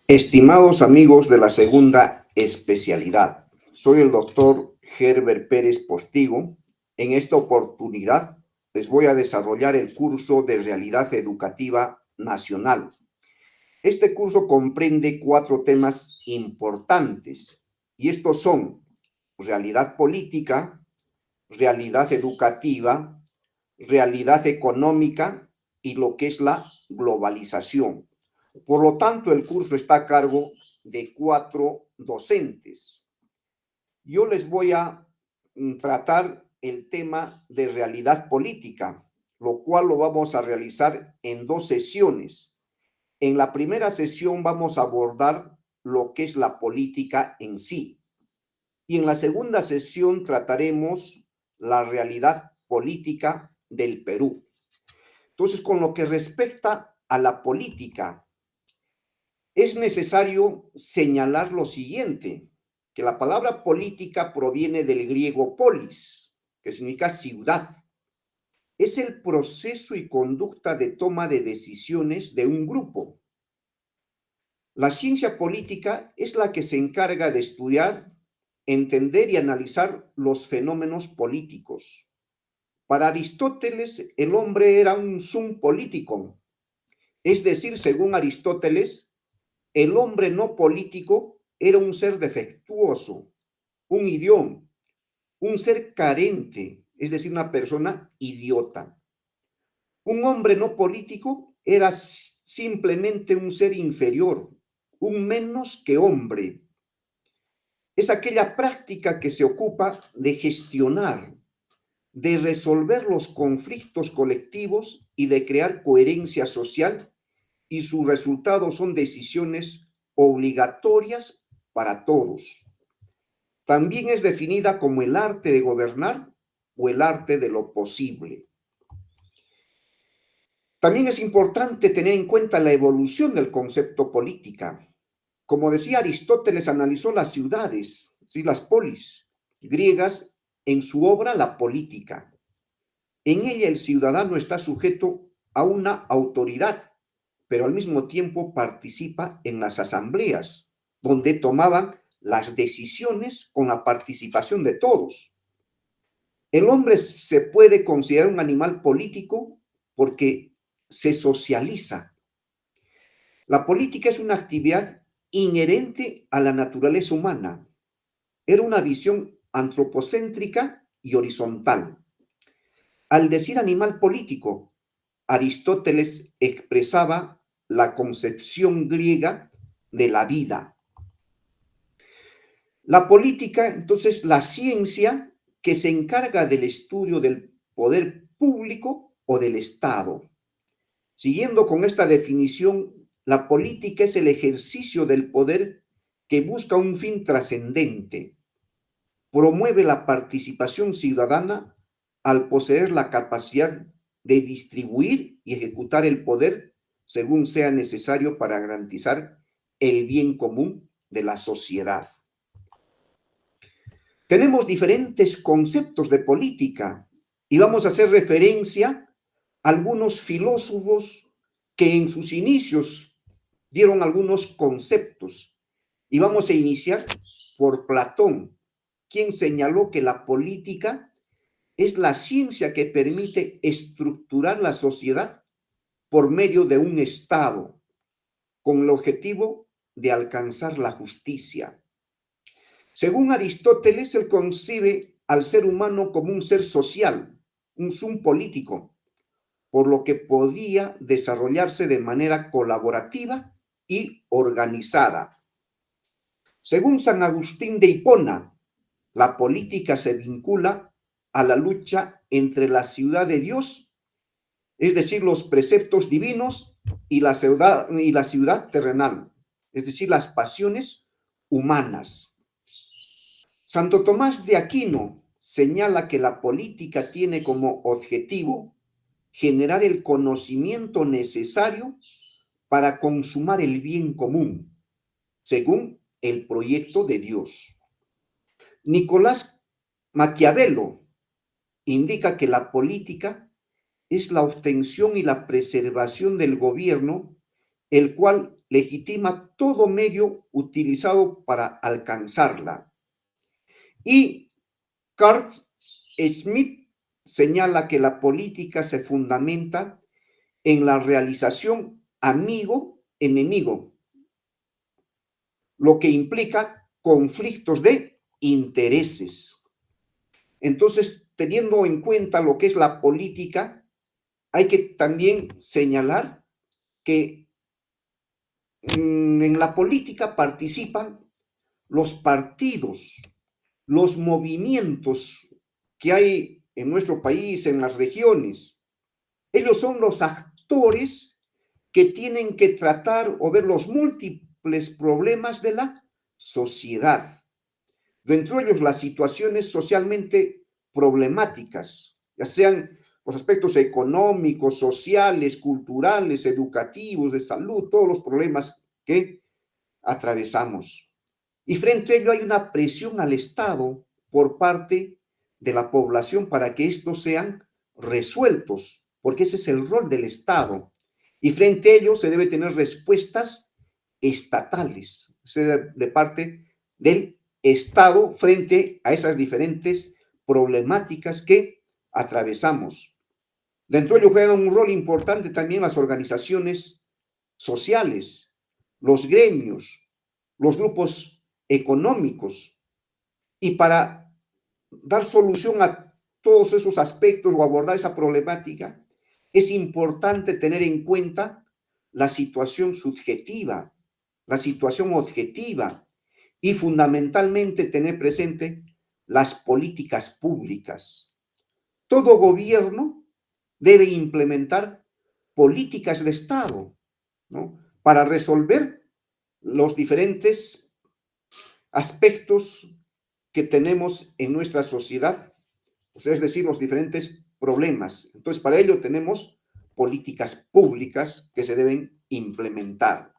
Estimados amigos de la segunda especialidad, soy el doctor Herbert Pérez Postigo. En esta oportunidad les voy a desarrollar el curso de Realidad Educativa Nacional. Este curso comprende 4 temas importantes y estos son realidad política, realidad educativa, realidad económica y lo que es la globalización. Por lo tanto, el curso está a cargo de 4 docentes. Yo les voy a tratar el tema de realidad política, lo cual lo vamos a realizar en 2 sesiones. En la primera sesión vamos a abordar lo que es la política en sí. Y en la segunda sesión trataremos la realidad política del Perú. Entonces, con lo que respecta a la política, es necesario señalar lo siguiente, que la palabra política proviene del griego polis, que significa ciudad. Es el proceso y conducta de toma de decisiones de un grupo. La ciencia política es la que se encarga de estudiar, entender y analizar los fenómenos políticos. Para Aristóteles, el hombre era un sum politikon, es decir, según Aristóteles, el hombre no político era un ser defectuoso, un idión, un ser carente, es decir, una persona idiota. Un hombre no político era simplemente un ser inferior, un menos que hombre. Es aquella práctica que se ocupa de gestionar, de resolver los conflictos colectivos y de crear coherencia social, y sus resultados son decisiones obligatorias para todos. También es definida como el arte de gobernar o el arte de lo posible. También es importante tener en cuenta la evolución del concepto política. Como decía Aristóteles, analizó las ciudades, ¿sí? Las polis griegas en su obra La Política. En ella el ciudadano está sujeto a una autoridad, pero al mismo tiempo participa en las asambleas, donde tomaban las decisiones con la participación de todos. El hombre se puede considerar un animal político porque se socializa. La política es una actividad inherente a la naturaleza humana. Era una visión antropocéntrica y horizontal. Al decir animal político, Aristóteles expresaba la concepción griega de la vida. La política, entonces, la ciencia que se encarga del estudio del poder público o del Estado. Siguiendo con esta definición, la política es el ejercicio del poder que busca un fin trascendente. Promueve la participación ciudadana al poseer la capacidad de distribuir y ejecutar el poder según sea necesario para garantizar el bien común de la sociedad. Tenemos diferentes conceptos de política y vamos a hacer referencia a algunos filósofos que en sus inicios dieron algunos conceptos. Y vamos a iniciar por Platón, quien señaló que la política es la ciencia que permite estructurar la sociedad por medio de un Estado, con el objetivo de alcanzar la justicia. Según Aristóteles, él concibe al ser humano como un ser social, un sum político, por lo que podía desarrollarse de manera colaborativa y organizada. Según San Agustín de Hipona, la política se vincula a la lucha entre la ciudad de Dios, es decir, los preceptos divinos, y la ciudad terrenal, es decir, las pasiones humanas. Santo Tomás de Aquino señala que la política tiene como objetivo generar el conocimiento necesario para consumar el bien común, según el proyecto de Dios. Nicolás Maquiavelo indica que la política es la obtención y la preservación del gobierno el cual legitima todo medio utilizado para alcanzarla. Y Carl Schmitt señala que la política se fundamenta en la realización amigo-enemigo, lo que implica conflictos de intereses. Entonces, teniendo en cuenta lo que es la política, hay que también señalar que en la política participan los partidos, los movimientos que hay en nuestro país, en las regiones. Ellos son los actores que tienen que tratar o ver los múltiples problemas de la sociedad. Dentro de ellos, las situaciones socialmente problemáticas, ya sean los aspectos económicos, sociales, culturales, educativos, de salud, todos los problemas que atravesamos. Y frente a ello hay una presión al Estado por parte de la población para que estos sean resueltos, porque ese es el rol del Estado. Y frente a ello se debe tener respuestas estatales, o sea, de parte del Estado frente a esas diferentes problemáticas que atravesamos. Dentro de ello juegan un rol importante también las organizaciones sociales, los gremios, los grupos económicos. Y para dar solución a todos esos aspectos o abordar esa problemática, es importante tener en cuenta la situación subjetiva, la situación objetiva y fundamentalmente tener presente las políticas públicas. Todo gobierno debe implementar políticas de Estado, ¿no?, para resolver los diferentes aspectos que tenemos en nuestra sociedad, o sea, es decir, los diferentes problemas. Entonces, para ello tenemos políticas públicas que se deben implementar.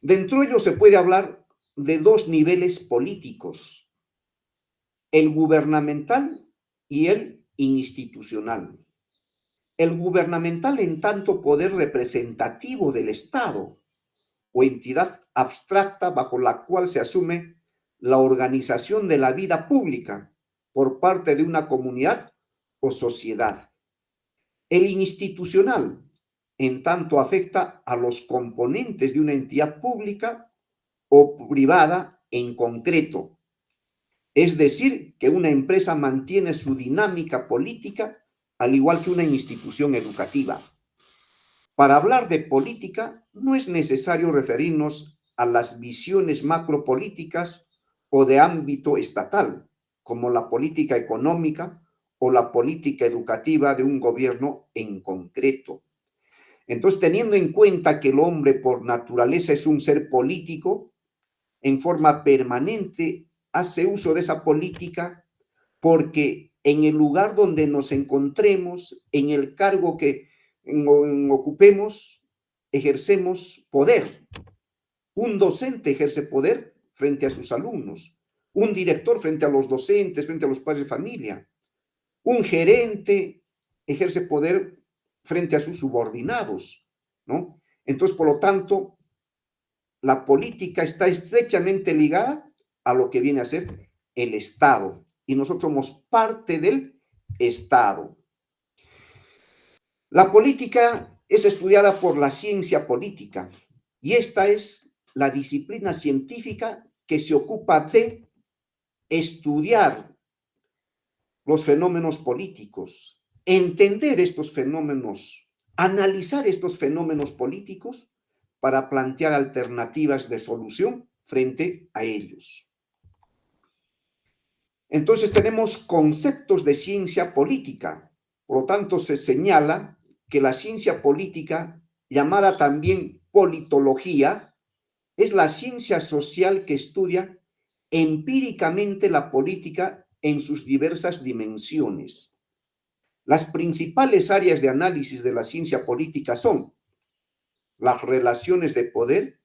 Dentro de ello se puede hablar de dos niveles políticos, el gubernamental y el institucional. El gubernamental, en tanto poder representativo del Estado o entidad abstracta bajo la cual se asume la organización de la vida pública por parte de una comunidad o sociedad. El institucional, en tanto afecta a los componentes de una entidad pública o privada en concreto. Es decir, que una empresa mantiene su dinámica política al igual que una institución educativa. Para hablar de política, no es necesario referirnos a las visiones macropolíticas o de ámbito estatal, como la política económica o la política educativa de un gobierno en concreto. Entonces, teniendo en cuenta que el hombre por naturaleza es un ser político, en forma permanente hace uso de esa política porque en el lugar donde nos encontremos, en el cargo que ocupemos, ejercemos poder. Un docente ejerce poder frente a sus alumnos, un director frente a los docentes, frente a los padres de familia, un gerente ejerce poder frente a sus subordinados, ¿no? Entonces, por lo tanto, la política está estrechamente ligada a lo que viene a ser el Estado, y nosotros somos parte del Estado. La política es estudiada por la ciencia política, y esta es la disciplina científica que se ocupa de estudiar los fenómenos políticos, entender estos fenómenos, analizar estos fenómenos políticos para plantear alternativas de solución frente a ellos. Entonces tenemos conceptos de ciencia política. Por lo tanto, se señala que la ciencia política, llamada también politología, es la ciencia social que estudia empíricamente la política en sus diversas dimensiones. Las principales áreas de análisis de la ciencia política son las relaciones de poder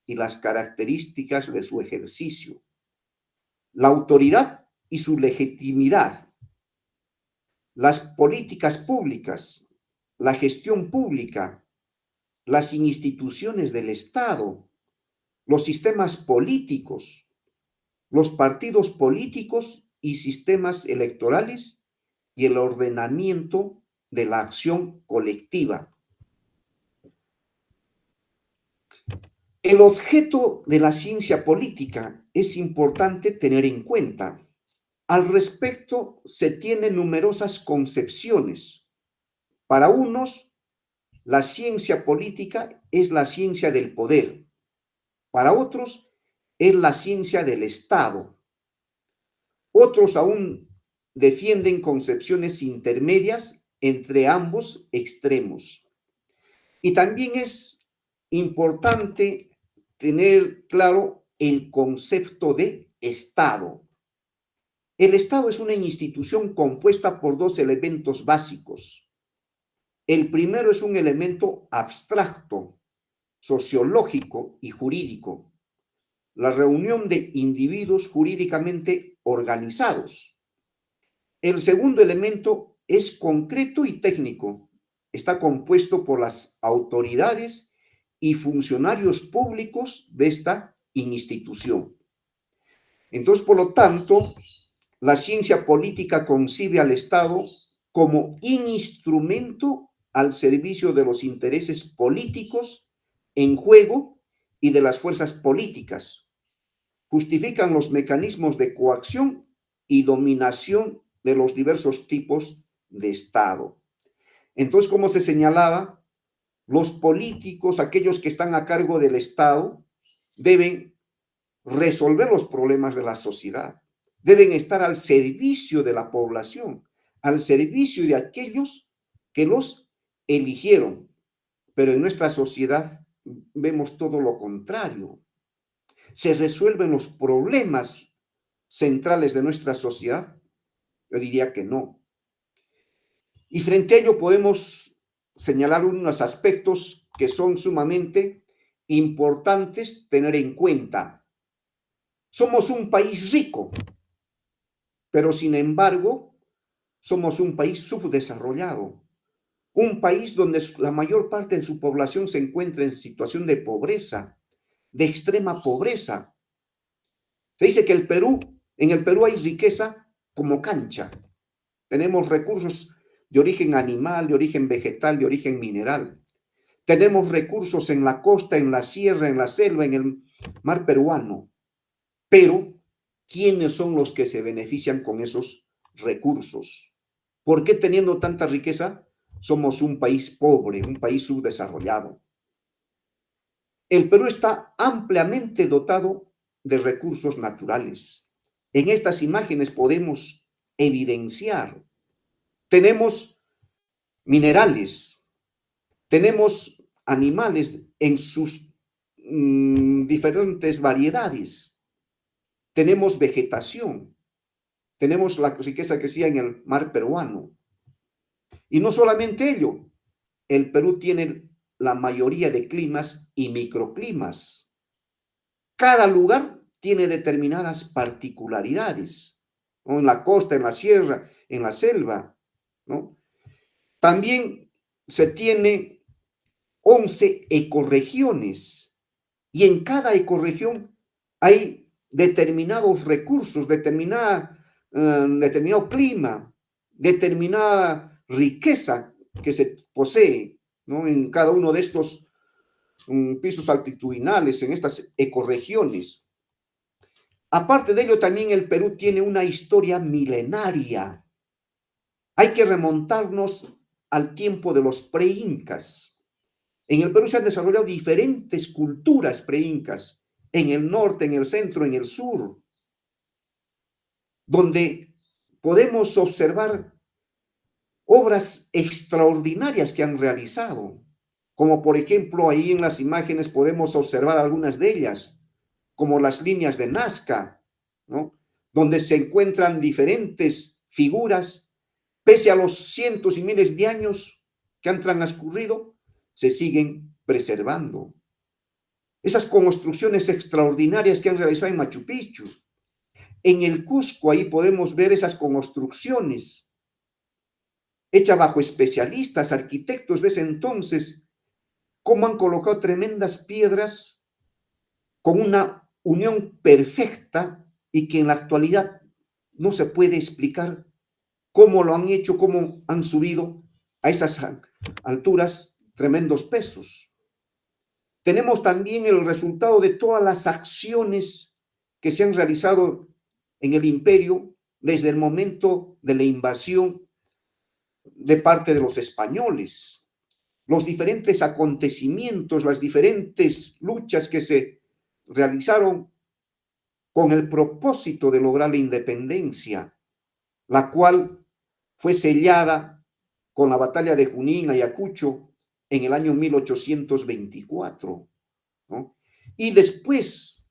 y las características de su ejercicio, la autoridad y su legitimidad, las políticas públicas, la gestión pública, las instituciones del Estado, los sistemas políticos, los partidos políticos y sistemas electorales y el ordenamiento de la acción colectiva. El objeto de la ciencia política es importante tener en cuenta. Al respecto, se tienen numerosas concepciones. Para unos, la ciencia política es la ciencia del poder. Para otros, es la ciencia del Estado. Otros aún defienden concepciones intermedias entre ambos extremos. Y también es importante tener claro el concepto de Estado. El Estado es una institución compuesta por dos elementos básicos. El primero es un elemento abstracto, sociológico y jurídico, la reunión de individuos jurídicamente organizados. El segundo elemento es concreto y técnico. Está compuesto por las autoridades y funcionarios públicos de esta institución. Entonces, por lo tanto, la ciencia política concibe al Estado como un instrumento al servicio de los intereses políticos en juego y de las fuerzas políticas. Justifican los mecanismos de coacción y dominación de los diversos tipos de Estado. Entonces, como se señalaba, los políticos, aquellos que están a cargo del Estado, deben resolver los problemas de la sociedad, deben estar al servicio de la población, al servicio de aquellos que los eligieron. Pero en nuestra sociedad vemos todo lo contrario. ¿Se resuelven los problemas centrales de nuestra sociedad? Yo diría que no. Y frente a ello podemos señalar unos aspectos que son sumamente importantes tener en cuenta. Somos un país rico, pero sin embargo somos un país subdesarrollado, un país donde la mayor parte de su población se encuentra en situación de pobreza, de extrema pobreza. Se dice que en el Perú hay riqueza como cancha. Tenemos recursos de origen animal, de origen vegetal, de origen mineral. Tenemos recursos en la costa, en la sierra, en la selva, en el mar peruano. Pero, ¿quiénes son los que se benefician con esos recursos? ¿Por qué teniendo tanta riqueza somos un país pobre, un país subdesarrollado? El Perú está ampliamente dotado de recursos naturales. En estas imágenes podemos evidenciar, tenemos minerales, tenemos animales en sus diferentes variedades, tenemos vegetación, tenemos la riqueza que sea en el mar peruano. Y no solamente ello, el Perú tiene la mayoría de climas y microclimas. Cada lugar tiene determinadas particularidades, ¿no? En la costa, en la sierra, en la selva, ¿no? También se tiene 11 ecorregiones y en cada ecorregión hay determinados recursos, determinado clima, determinada riqueza que se posee, ¿no? En cada uno de estos pisos altitudinales, en estas ecorregiones. Aparte de ello, también el Perú tiene una historia milenaria. Hay que remontarnos al tiempo de los preincas. En el Perú se han desarrollado diferentes culturas preincas, en el norte, en el centro, en el sur, donde podemos observar obras extraordinarias que han realizado, como por ejemplo ahí en las imágenes podemos observar algunas de ellas, como las líneas de Nazca, ¿no? Donde se encuentran diferentes figuras, pese a los cientos y miles de años que han transcurrido, se siguen preservando. Esas construcciones extraordinarias que han realizado en Machu Picchu. En el Cusco, ahí podemos ver esas construcciones hechas bajo especialistas, arquitectos de ese entonces, cómo han colocado tremendas piedras con una unión perfecta y que en la actualidad no se puede explicar cómo lo han hecho, cómo han subido a esas alturas tremendos pesos. Tenemos también el resultado de todas las acciones que se han realizado en el imperio desde el momento de la invasión de parte de los españoles, los diferentes acontecimientos, las diferentes luchas que se realizaron con el propósito de lograr la independencia, la cual fue sellada con la batalla de Junín, Ayacucho, en el año 1824, ¿no? Y después,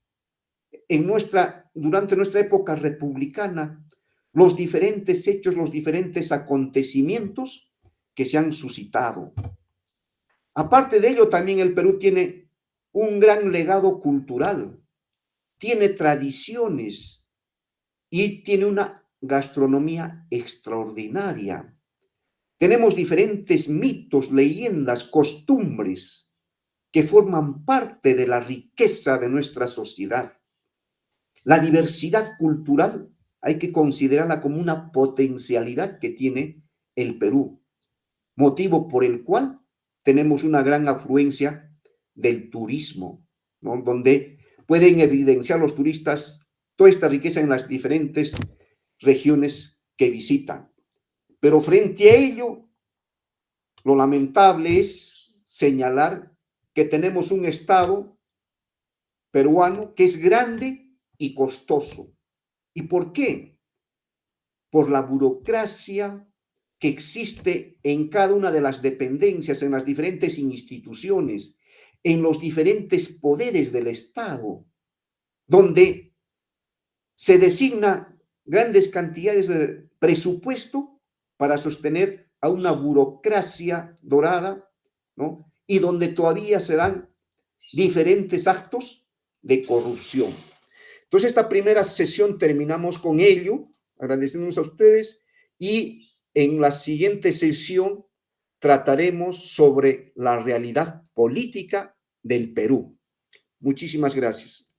durante nuestra época republicana, los diferentes hechos, los diferentes acontecimientos que se han suscitado. Aparte de ello, también el Perú tiene un gran legado cultural, tiene tradiciones y tiene una gastronomía extraordinaria. Tenemos diferentes mitos, leyendas, costumbres que forman parte de la riqueza de nuestra sociedad. La diversidad cultural hay que considerarla como una potencialidad que tiene el Perú, motivo por el cual tenemos una gran afluencia del turismo, ¿no? Donde pueden evidenciar los turistas toda esta riqueza en las diferentes regiones que visitan. Pero frente a ello, lo lamentable es señalar que tenemos un Estado peruano que es grande y costoso. ¿Y por qué? Por la burocracia que existe en cada una de las dependencias, en las diferentes instituciones, en los diferentes poderes del Estado, donde se designa grandes cantidades de presupuesto para sostener a una burocracia dorada, ¿no? Y donde todavía se dan diferentes actos de corrupción. Entonces, esta primera sesión terminamos con ello, agradecemos a ustedes y en la siguiente sesión trataremos sobre la realidad política del Perú. Muchísimas gracias.